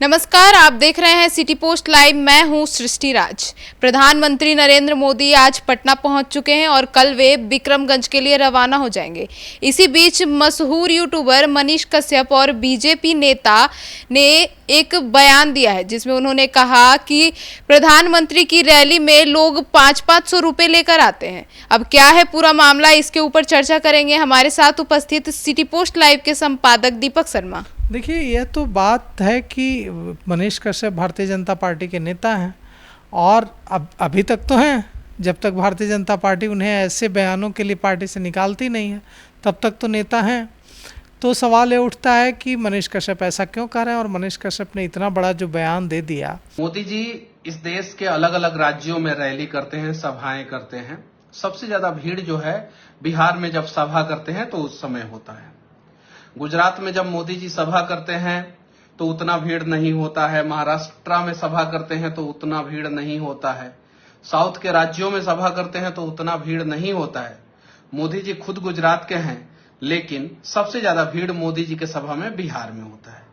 नमस्कार, आप देख रहे हैं सिटी पोस्ट लाइव। मैं हूं सृष्टि राज। प्रधानमंत्री नरेंद्र मोदी आज पटना पहुंच चुके हैं और कल वे विक्रमगंज के लिए रवाना हो जाएंगे। इसी बीच मशहूर यूट्यूबर मनीष कश्यप और बीजेपी नेता ने एक बयान दिया है, जिसमें उन्होंने कहा कि प्रधानमंत्री की रैली में लोग 500-500 रुपए लेकर आते हैं। अब क्या है पूरा मामला, इसके ऊपर चर्चा करेंगे हमारे साथ उपस्थित सिटी पोस्ट लाइव के संपादक दीपक शर्मा। देखिए, यह तो बात है कि मनीष कश्यप भारतीय जनता पार्टी के नेता हैं और अभी तक तो हैं। जब तक भारतीय जनता पार्टी उन्हें ऐसे बयानों के लिए पार्टी से निकालती नहीं है, तब तक तो नेता हैं। तो सवाल ये उठता है कि मनीष कश्यप ऐसा क्यों कर रहे हैं और मनीष कश्यप ने इतना बड़ा जो बयान दे दिया। मोदी जी इस देश के अलग अलग राज्यों में रैली करते हैं, सभाएं करते हैं। सबसे ज्यादा भीड़ जो है बिहार में जब सभा करते हैं तो उस समय होता है। गुजरात में जब मोदी जी सभा करते हैं तो उतना भीड़ नहीं होता है। महाराष्ट्र में सभा करते हैं तो उतना भीड़ नहीं होता है। साउथ के राज्यों में सभा करते हैं तो उतना भीड़ नहीं होता है। मोदी जी खुद गुजरात के हैं, लेकिन सबसे ज्यादा भीड़ मोदी जी के सभा में बिहार में होता है।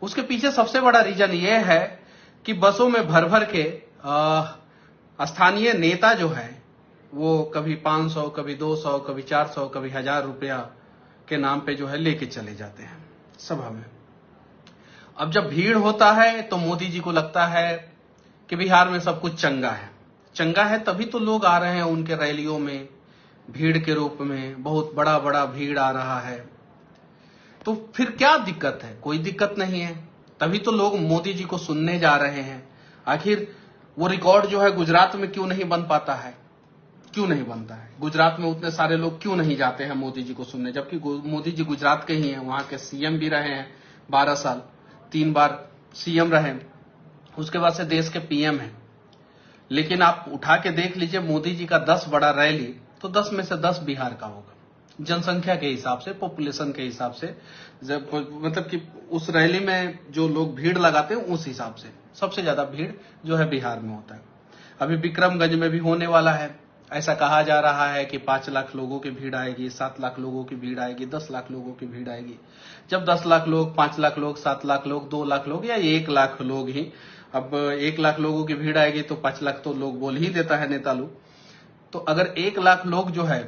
उसके पीछे सबसे बड़ा रीजन ये है कि बसों में भर भर के स्थानीय नेता जो है वो कभी 500, कभी 200, कभी 400, कभी 1000 रुपया के नाम पे जो है लेके चले जाते हैं सभा में। अब जब भीड़ होता है तो मोदी जी को लगता है कि बिहार में सब कुछ चंगा है तभी तो लोग आ रहे हैं उनके रैलियों में भीड़ के रूप में। बहुत बड़ा बड़ा भीड़ आ रहा है, तो फिर क्या दिक्कत है? कोई दिक्कत नहीं है, तभी तो लोग मोदी जी को सुनने जा रहे हैं। आखिर वो रिकॉर्ड जो है गुजरात में क्यों नहीं बन पाता है? क्यों नहीं बनता है? गुजरात में उतने सारे लोग क्यों नहीं जाते हैं मोदी जी को सुनने, जबकि मोदी जी गुजरात के ही हैं, वहां के सीएम भी रहे हैं 12 साल, 3 बार सीएम रहे, उसके बाद से देश के पीएम हैं। लेकिन आप उठा के देख लीजिए मोदी जी का 10 बड़ा रैली, तो 10 में से 10 बिहार का होगा, जनसंख्या के हिसाब से, पॉपुलेशन के हिसाब से, मतलब कि उस रैली में जो लोग भीड़ लगाते हैं उस हिसाब से सबसे ज्यादा भीड़ जो है बिहार में होता है। अभी विक्रमगंज में भी होने वाला है। ऐसा कहा जा रहा है कि 5 लाख लोगों की भीड़ आएगी, 7 लाख लोगों की भीड़ आएगी, 10 लाख लोगों की भीड़ आएगी। जब 10 लाख लोग, 5 लाख लोग, 7 लाख लोग, 2 लाख लोग या 1 लाख लोग ही, अब 1 लाख लोगों की भीड़ आएगी तो 5 लाख तो लोग बोल ही देता है नेता लोग। तो अगर 1 लाख लोग जो है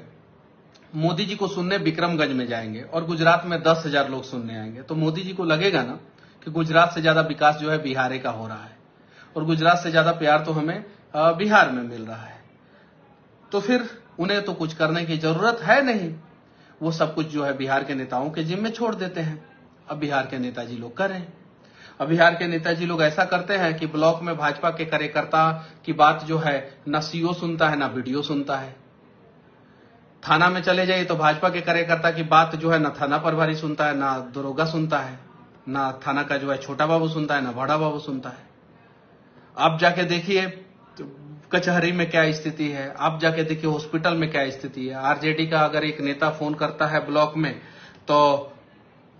मोदी जी को सुनने विक्रमगंज में जाएंगे और गुजरात में 10,000 लोग सुनने आएंगे, तो मोदी जी को लगेगा ना कि गुजरात से ज्यादा विकास जो है बिहार का हो रहा है और गुजरात से ज्यादा प्यार तो हमें बिहार में मिल रहा है। तो फिर उन्हें तो कुछ करने की जरूरत है नहीं, वो सब कुछ जो है बिहार के नेताओं के जिम्मे छोड़ देते हैं। अब बिहार के नेताजी लोग करें। अब बिहार के नेताजी लोग ऐसा करते हैं कि ब्लॉक में भाजपा के कार्यकर्ता की बात जो है ना सीओ सुनता है ना बीडीओ सुनता है। थाना में चले जाइए तो भाजपा के कार्यकर्ता की बात जो है ना थाना प्रभारी सुनता है, ना दरोगा सुनता है, ना थाना का जो है छोटा बाबू सुनता है, ना बड़ा बाबू सुनता है। आप जाके देखिए कचहरी में क्या स्थिति है, आप जाके देखिए हॉस्पिटल में क्या स्थिति है। आरजेडी का अगर एक नेता फोन करता है ब्लॉक में तो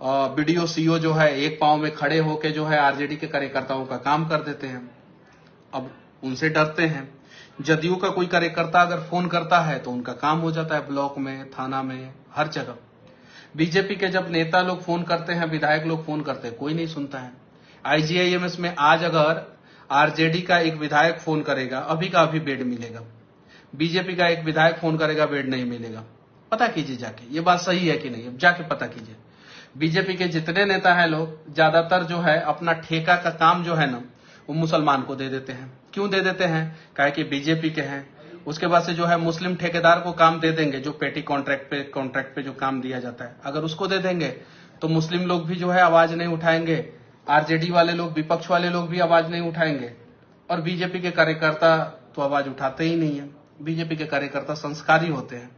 बीडीओ सीओ जो है एक पांव में खड़े होके जो है आरजेडी के कार्यकर्ताओं का काम कर देते हैं। अब उनसे डरते हैं। जदयू का कोई कार्यकर्ता अगर फोन करता है तो उनका काम हो जाता है ब्लॉक में, थाना में, हर जगह। बीजेपी के जब नेता लोग फोन करते हैं, विधायक लोग फोन करते हैं, कोई नहीं सुनता है। आईजीआईएमएस में आज अगर आरजेडी का एक विधायक फोन करेगा, अभी का अभी बेड मिलेगा। बीजेपी का एक विधायक फोन करेगा, बेड नहीं मिलेगा। पता कीजिए जाके, ये बात सही है कि नहीं, अब जाके पता कीजिए। बीजेपी के जितने नेता हैं लोग, ज्यादातर जो है अपना ठेका का काम जो है ना वो मुसलमान को दे देते हैं। क्यों दे देते हैं? काहे कि बीजेपी के हैं। उसके बाद से जो है मुस्लिम ठेकेदार को काम दे देंगे, जो पेटी कॉन्ट्रैक्ट पे जो काम दिया जाता है, अगर उसको दे देंगे तो मुस्लिम लोग भी जो है आवाज नहीं उठाएंगे, आरजेडी वाले लोग, विपक्ष वाले लोग भी आवाज नहीं उठाएंगे। और बीजेपी के कार्यकर्ता तो आवाज उठाते ही नहीं है। बीजेपी के कार्यकर्ता संस्कारी होते हैं,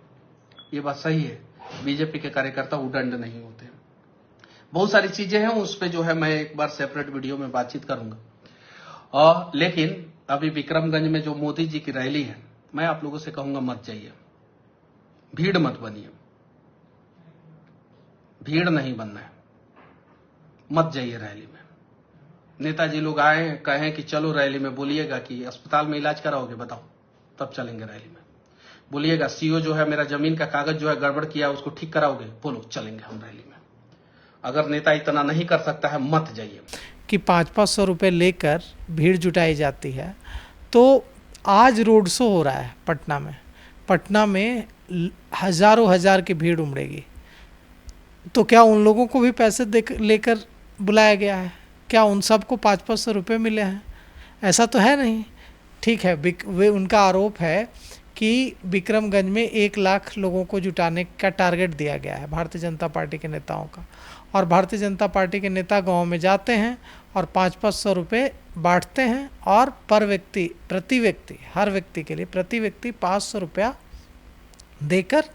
ये बात सही है। बीजेपी के कार्यकर्ता उदंड नहीं होते। बहुत सारी चीजें हैं, उस पर जो है मैं एक बार सेपरेट वीडियो में बातचीत करूंगा। लेकिन अभी विक्रमगंज में जो मोदी जी की रैली है, मैं आप लोगों से कहूंगा मत जाइए, भीड़ मत बनिए, भीड़ नहीं बनना है, मत जाइए रैली में। नेताजी लोग आए कहें कि चलो रैली में, बोलिएगा कि अस्पताल में इलाज कराओगे, बताओ, तब चलेंगे रैली में। बोलिएगा सीओ जो है मेरा जमीन का कागज जो है गड़बड़ किया, उसको ठीक कराओगे, बोलो, चलेंगे हम रैली में। अगर नेता इतना नहीं कर सकता है, मत जाइए। कि 500-500 रुपये लेकर भीड़ जुटाई जाती है। तो आज रोड शो हो रहा है पटना में हज़ारों हज़ार की भीड़ उमड़ेगी। तो क्या उन लोगों को भी पैसे लेकर बुलाया गया है? क्या उन सबको 500-500 रुपये मिले हैं? ऐसा तो है नहीं। ठीक है, वे उनका आरोप है कि विक्रमगंज में 1 लाख लोगों को जुटाने का टारगेट दिया गया है भारतीय जनता पार्टी के नेताओं का, और भारतीय जनता पार्टी के नेता गांव में जाते हैं और 500-500 रुपये बांटते हैं, और प्रति व्यक्ति हर व्यक्ति के लिए प्रति व्यक्ति 500 रुपया देकर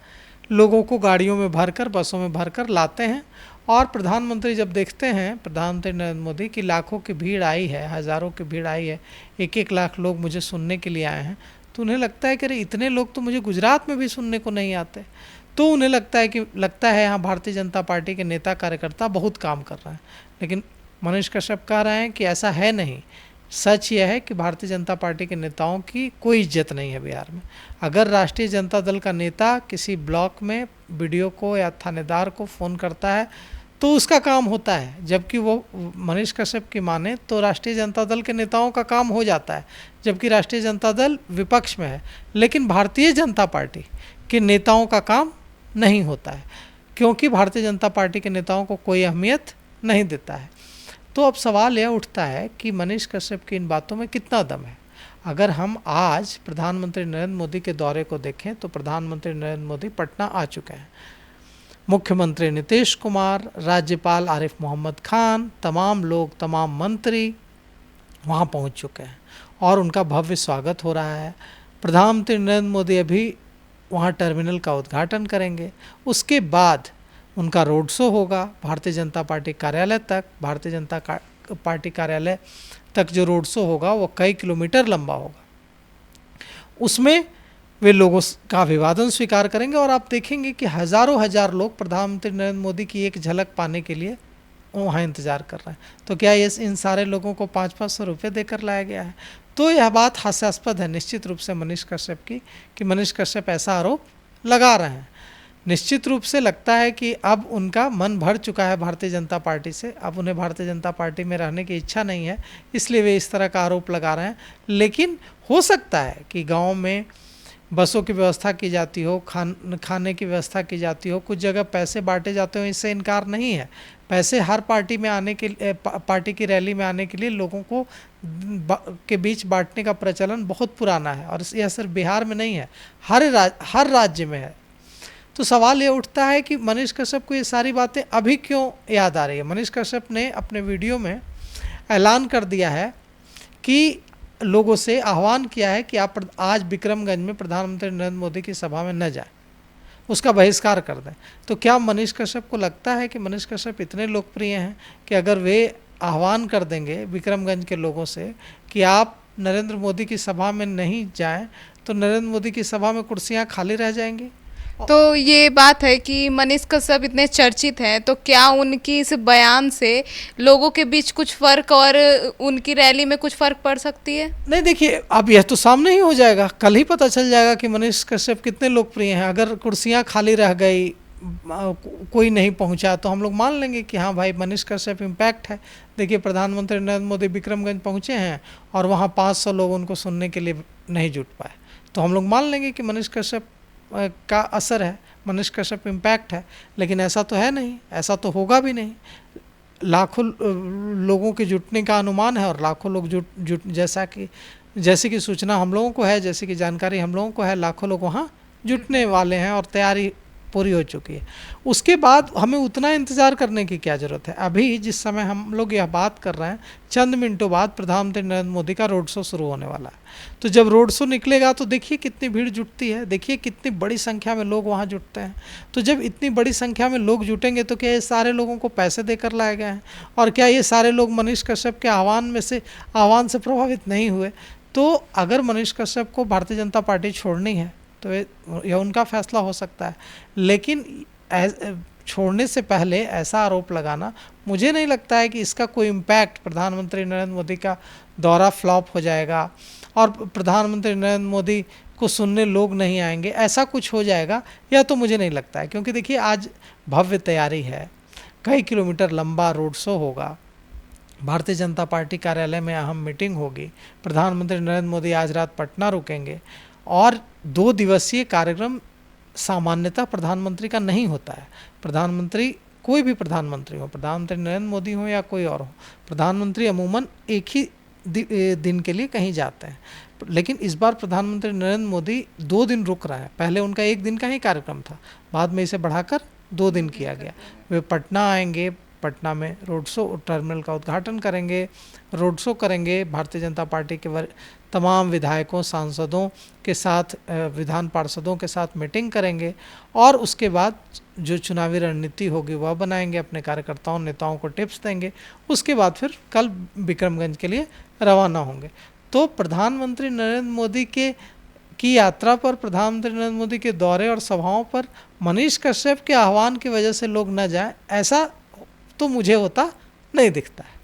लोगों को गाड़ियों में भरकर, बसों में भरकर लाते हैं। और प्रधानमंत्री जब देखते हैं, प्रधानमंत्री नरेंद्र मोदी की लाखों की भीड़ आई है, हज़ारों की भीड़ आई है, 1-1 लाख लोग मुझे सुनने के लिए आए हैं, तो उन्हें लगता है कि अरे इतने लोग तो मुझे गुजरात में भी सुनने को नहीं आते। तो उन्हें लगता है यहाँ भारतीय जनता पार्टी के नेता कार्यकर्ता बहुत काम कर रहे हैं। लेकिन मनीष कश्यप कह रहे हैं कि ऐसा है नहीं। सच यह है कि भारतीय जनता पार्टी के नेताओं की कोई इज्जत नहीं है बिहार में। अगर राष्ट्रीय जनता दल का नेता किसी ब्लॉक में बीडीओ को या थानेदार को फ़ोन करता है तो उसका काम होता है, जबकि वो मनीष कश्यप की माने तो राष्ट्रीय जनता दल के नेताओं का काम हो जाता है, जबकि राष्ट्रीय जनता दल विपक्ष में है। लेकिन भारतीय जनता पार्टी के नेताओं का काम नहीं होता है, क्योंकि भारतीय जनता पार्टी के नेताओं को कोई अहमियत नहीं देता है। तो अब सवाल यह उठता है कि मनीष कश्यप की इन बातों में कितना दम है। अगर हम आज प्रधानमंत्री नरेंद्र मोदी के दौरे को देखें तो प्रधानमंत्री नरेंद्र मोदी पटना आ चुके हैं। मुख्यमंत्री नीतीश कुमार, राज्यपाल आरिफ मोहम्मद खान, तमाम लोग, तमाम मंत्री वहाँ पहुँच चुके हैं और उनका भव्य स्वागत हो रहा है। प्रधानमंत्री नरेंद्र मोदी अभी वहाँ टर्मिनल का उद्घाटन करेंगे। उसके बाद उनका रोड शो होगा भारतीय जनता पार्टी कार्यालय तक। भारतीय जनता पार्टी कार्यालय तक जो रोड शो होगा वो कई किलोमीटर लंबा होगा। उसमें वे लोगों का अभिवादन स्वीकार करेंगे और आप देखेंगे कि हज़ारों हज़ार लोग प्रधानमंत्री नरेंद्र मोदी की एक झलक पाने के लिए वहाँ इंतज़ार कर रहे हैं। तो क्या इन सारे लोगों को 500-500 रुपये देकर लाया गया है? तो यह बात हास्यास्पद है निश्चित रूप से मनीष कश्यप की, कि मनीष कश्यप ऐसा आरोप लगा रहे हैं। निश्चित रूप से लगता है कि अब उनका मन भर चुका है भारतीय जनता पार्टी से। अब उन्हें भारतीय जनता पार्टी में रहने की इच्छा नहीं है, इसलिए वे इस तरह का आरोप लगा रहे हैं। लेकिन हो सकता है कि गांव में बसों की व्यवस्था की जाती हो, खाने की व्यवस्था की जाती हो, कुछ जगह पैसे बांटे जाते हो, इससे इनकार नहीं है। पैसे हर पार्टी में आने के पार्टी की रैली में आने के लिए लोगों को के बीच बांटने का प्रचलन बहुत पुराना है, और यह सिर्फ बिहार में नहीं है, हर राज्य में है। तो सवाल ये उठता है कि मनीष कश्यप को ये सारी बातें अभी क्यों याद आ रही है। मनीष कश्यप ने अपने वीडियो में ऐलान कर दिया है कि लोगों से आह्वान किया है कि आप आज विक्रमगंज में प्रधानमंत्री नरेंद्र मोदी की सभा में न जाएं, उसका बहिष्कार कर दें। तो क्या मनीष कश्यप को लगता है कि मनीष कश्यप इतने लोकप्रिय हैं कि अगर वे आह्वान कर देंगे विक्रमगंज के लोगों से कि आप नरेंद्र मोदी की सभा में नहीं जाएं, तो नरेंद्र मोदी की सभा में कुर्सियां खाली रह जाएंगी? तो ये बात है कि मनीष कश्यप इतने चर्चित हैं, तो क्या उनकी इस बयान से लोगों के बीच कुछ फर्क और उनकी रैली में कुछ फर्क पड़ सकती है? नहीं, देखिए, अब यह तो सामने ही हो जाएगा, कल ही पता चल जाएगा कि मनीष कश्यप कितने लोकप्रिय हैं। अगर कुर्सियां खाली रह गई, कोई नहीं पहुंचा, तो हम लोग मान लेंगे कि हाँ भाई मनीष कश्यप इम्पैक्ट है। देखिए, प्रधानमंत्री नरेंद्र मोदी विक्रमगंज पहुंचे हैं और वहाँ 500 लोग उनको सुनने के लिए नहीं जुट पाए, तो हम लोग मान लेंगे कि मनीष कश्यप का असर है, मनीष कश्यप इम्पैक्ट है। लेकिन ऐसा तो है नहीं, ऐसा तो होगा भी नहीं। लाखों लोगों के जुटने का अनुमान है और लाखों लोग जुट जैसे कि सूचना हम लोगों को है, जैसे कि जानकारी हम लोगों को है, लाखों लोग वहाँ जुटने वाले हैं और तैयारी पूरी हो चुकी है। उसके बाद हमें उतना इंतज़ार करने की क्या ज़रूरत है। अभी जिस समय हम लोग यह बात कर रहे हैं, चंद मिनटों बाद प्रधानमंत्री नरेंद्र मोदी का रोड शो शुरू होने वाला है। तो जब रोड शो निकलेगा तो देखिए कितनी भीड़ जुटती है, देखिए कितनी बड़ी संख्या में लोग वहाँ जुटते हैं। तो जब इतनी बड़ी संख्या में लोग जुटेंगे तो क्या ये सारे लोगों को पैसे देकर लाए गए हैं? और क्या ये सारे लोग मनीष कश्यप के आह्वान से प्रभावित नहीं हुए? तो अगर मनीष कश्यप को भारतीय जनता पार्टी छोड़नी है तो यह उनका फैसला हो सकता है। लेकिन छोड़ने से पहले ऐसा आरोप लगाना, मुझे नहीं लगता है कि इसका कोई इम्पैक्ट, प्रधानमंत्री नरेंद्र मोदी का दौरा फ्लॉप हो जाएगा और प्रधानमंत्री नरेंद्र मोदी को सुनने लोग नहीं आएंगे, ऐसा कुछ हो जाएगा, यह तो मुझे नहीं लगता है। क्योंकि देखिए, आज भव्य तैयारी है, कई किलोमीटर लंबा रोड शो होगा, भारतीय जनता पार्टी कार्यालय में अहम मीटिंग होगी। प्रधानमंत्री नरेंद्र मोदी आज रात पटना रुकेंगे और 2 दिवसीय कार्यक्रम सामान्यतः प्रधानमंत्री का नहीं होता है। प्रधानमंत्री, कोई भी प्रधानमंत्री हो, प्रधानमंत्री नरेंद्र मोदी हो या कोई और हो, प्रधानमंत्री अमूमन एक ही दिन के लिए कहीं जाते हैं। लेकिन इस बार प्रधानमंत्री नरेंद्र मोदी 2 दिन रुक रहा है। पहले उनका 1 दिन का ही कार्यक्रम था, बाद में इसे बढ़ाकर 2 दिन किया गया। वे पटना आएंगे, पटना में रोड शो, टर्मिनल का उद्घाटन करेंगे, रोड शो करेंगे, भारतीय जनता पार्टी के तमाम विधायकों, सांसदों के साथ, विधान पार्षदों के साथ मीटिंग करेंगे और उसके बाद जो चुनावी रणनीति होगी वह बनाएंगे, अपने कार्यकर्ताओं नेताओं को टिप्स देंगे। उसके बाद फिर कल बिक्रमगंज के लिए रवाना होंगे। तो प्रधानमंत्री नरेंद्र मोदी की यात्रा पर, प्रधानमंत्री नरेंद्र मोदी के दौरे और सभाओं पर मनीष कश्यप के आह्वान की वजह से लोग न जाएं, ऐसा तो मुझे होता नहीं दिखता है।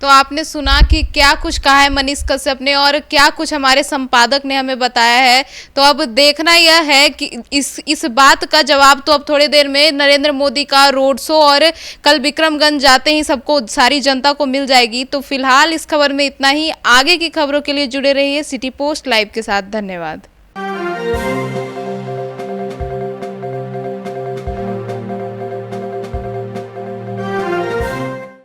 तो आपने सुना कि क्या कुछ कहा है मनीष कश्यप ने और क्या कुछ हमारे संपादक ने हमें बताया है। तो अब देखना यह है कि इस बात का जवाब तो अब थोड़ी देर में नरेंद्र मोदी का रोड शो और कल बिक्रमगंज जाते ही सबको, सारी जनता को मिल जाएगी। तो फिलहाल इस खबर में इतना ही। आगे की खबरों के लिए जुड़े रहिए सिटी पोस्ट लाइव के साथ। धन्यवाद।